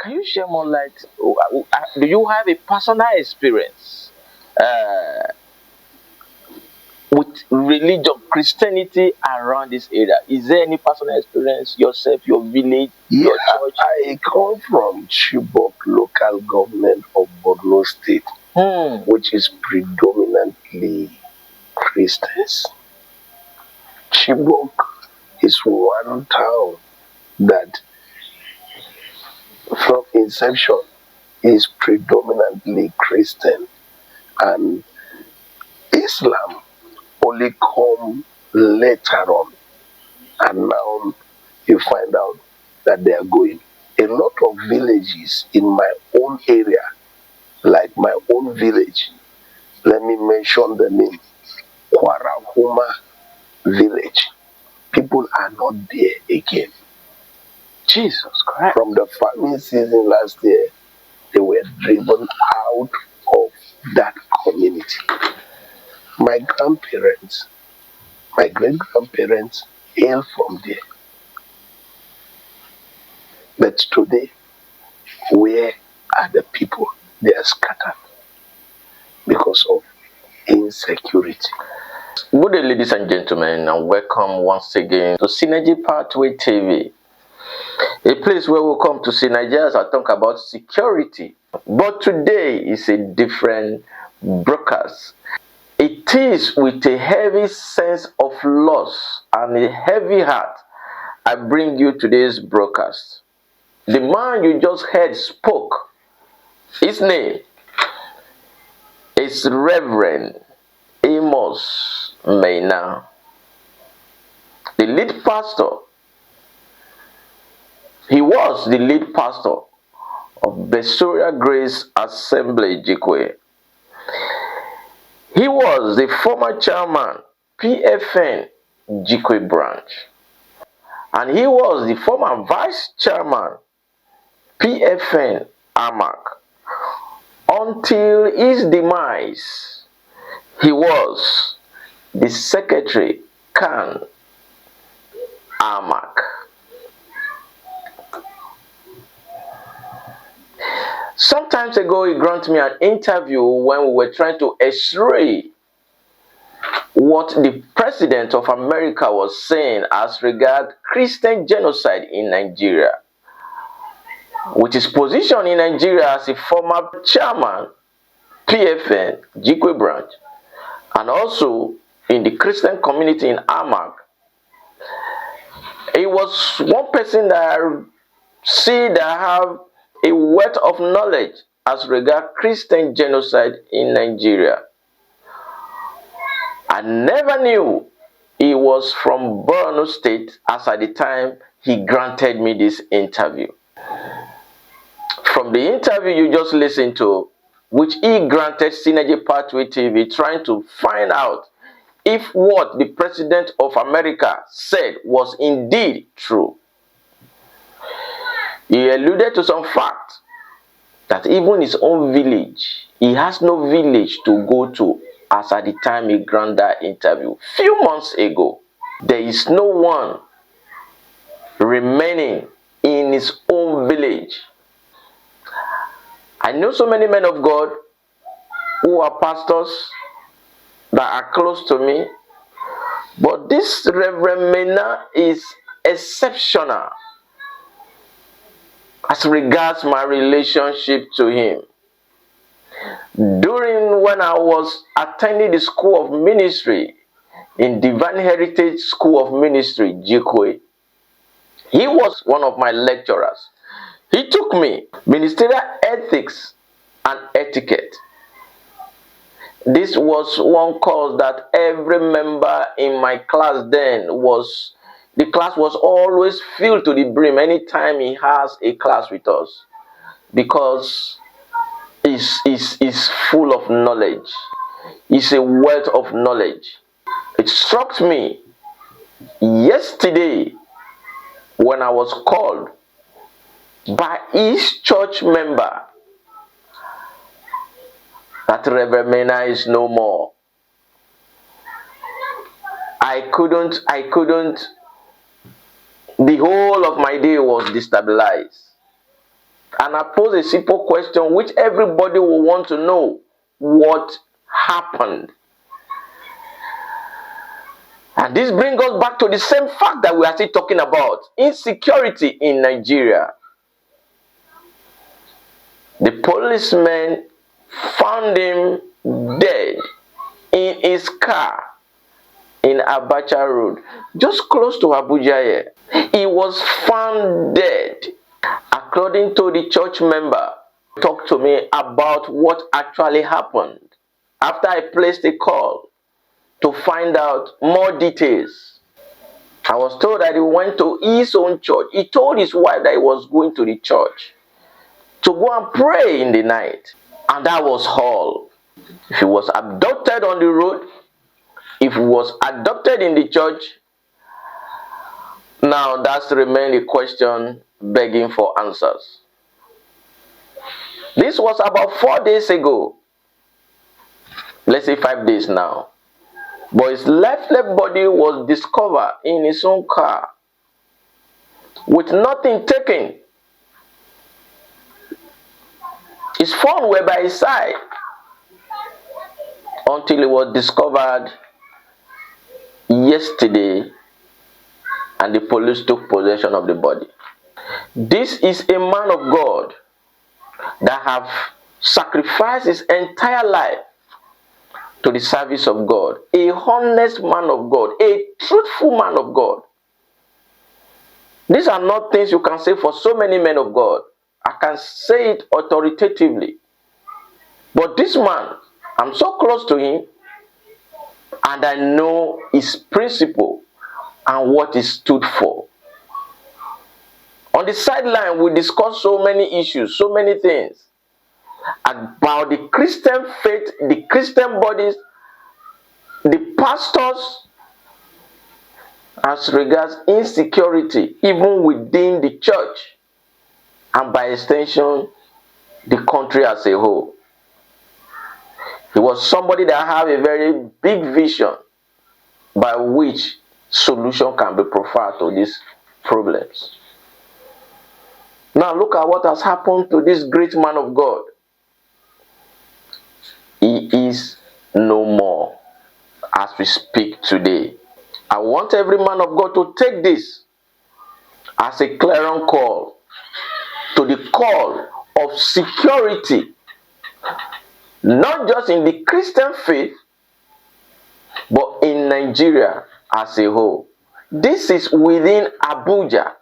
Can you share more light? Do you have a personal experience with religion, Christianity around this area? Is there any personal experience yourself, your village, Yeah, your church? I come from Chibok local government of Borno State, which is predominantly Christians. Chibok is one town that from inception is predominantly Christian, and Islam only come later on, and now you find out that they are going. A lot of villages in my own area, like my own village, let me mention the name, Kwarahuma village. People are not there again. Jesus Christ. From the farming season last year, they were driven out of that community. My grandparents, my great grandparents hail from there. But today, where are the people? They are scattered because of insecurity. Good day, ladies and gentlemen, and welcome once again to Synergy Pathway TV, a place where we come to see Nigerians and talk about security. But today is a different broadcast. It is with a heavy sense of loss and a heavy heart I bring you today's broadcast. The man you just heard spoke. His name is Reverend Amos Maina, the lead pastor. He was the lead pastor of Besoria Grace Assembly Jikwe. He was the former chairman PFN Jikwe branch, and he was the former vice chairman PFN Amak. Until his demise, he was the secretary Khan Amak. Sometimes ago, he granted me an interview when we were trying to x-ray what the president of America was saying as regard Christian genocide in Nigeria, with his position in Nigeria as a former chairman PFN Jikwe branch, and also in the Christian community in Amak. He was one person that I see that have a wealth of knowledge as regard Christian genocide in Nigeria. I never knew he was from Borno State as at the time he granted me this interview. From the interview you just listened to, which he granted Synergy Pathway TV, trying to find out if what the President of America said was indeed true. He alluded to some fact that even his own village, he has no village to go to as at the time he granted that interview. Few months ago, there is no one remaining in his own village. I know so many men of God who are pastors that are close to me, but this Reverend Mena is exceptional as regards my relationship to him. During when I was attending the School of Ministry in Divine Heritage School of Ministry, Jikwe, he was one of my lecturers. He took me ministerial ethics and etiquette. This was one course that every member in my class then was, the class was always filled to the brim anytime he has a class with us, because is full of knowledge. It's a wealth of knowledge. It struck me yesterday when I was called by his church member that Reverend Mena is no more. I couldn't, the whole of my day was destabilized. And I pose a simple question which everybody will want to know. What happened? And this brings us back to the same fact that we are still talking about. Insecurity in Nigeria. The policeman found him dead in his car in Abacha Road, just close to Abuja here. He was found dead. According to the church member, talked to me about what actually happened after I placed a call to find out more details. I was told that he went to his own church. He told his wife that he was going to the church to go and pray in the night. And that was all. If he was abducted on the road, if he was adopted in the church, now that's remained a question begging for answers. This was about 4 days ago. Let's say 5 days now. But his left body was discovered in his own car with nothing taken. His phone were by his side until it was discovered yesterday and the police took possession of the body. This is a man of God that have sacrificed his entire life to the service of God. A honest man of God, a truthful man of God. These are not things you can say for so many men of God. I can say it authoritatively. But this man, I'm so close to him, and I know his principle and what he stood for. On the sideline, we discussed so many issues, so many things about the Christian faith, the Christian bodies, the pastors, as regards insecurity, even within the church, and by extension, the country as a whole. He was somebody that had a very big vision by which solution can be provided to these problems. Now look at what has happened to this great man of God. He is no more as we speak today. I want every man of God to take this as a clarion call to the call of security, not just in the Christian faith, but in Nigeria as a whole. This is within Abuja.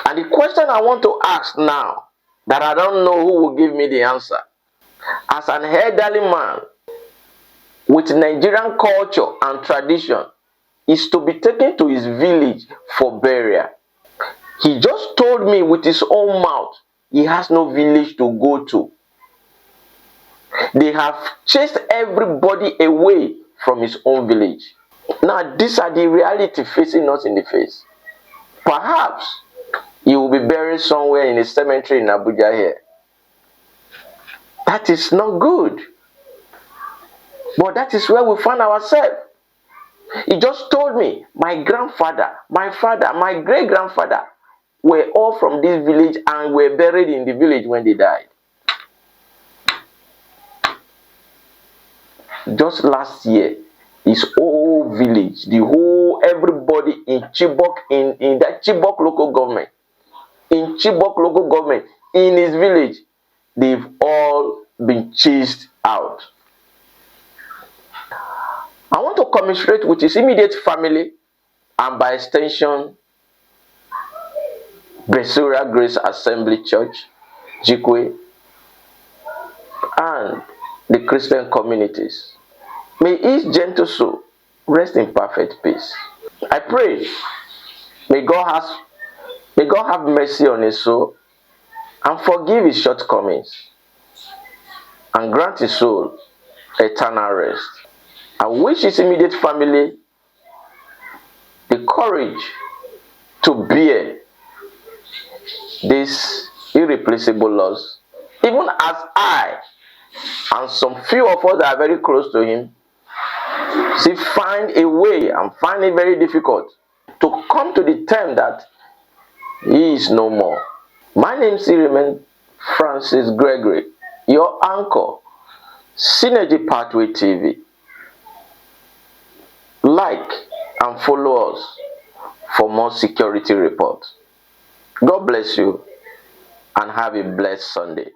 And the question I want to ask now, that I don't know who will give me the answer, as an elderly man with Nigerian culture and tradition, is to be taken to his village for burial. He just told me with his own mouth he has no village to go to. They have chased everybody away from his own village. Now these are the reality facing us in the face. Perhaps he will be buried somewhere in a cemetery in Abuja here. That is not good. But that is where we find ourselves. He just told me, my grandfather, my father, my great-grandfather were all from this village and were buried in the village when they died. Just last year, his whole village, everybody in Chibok, in that Chibok local government, in his village, they've all been chased out. I want to commiserate with his immediate family and by extension, Bresura Grace Assembly Church, Jikwe, and the Christian communities. May his gentle soul rest in perfect peace. I pray, may God have mercy on his soul and forgive his shortcomings and grant his soul eternal rest. I wish his immediate family the courage to bear this irreplaceable loss, even as I and some few of us that are very close to him find a way and find it very difficult to come to the term that he is no more. My name is Iriman Francis Gregory, your anchor, Synergy Pathway TV. Like and follow us for more security reports. God bless you and have a blessed Sunday.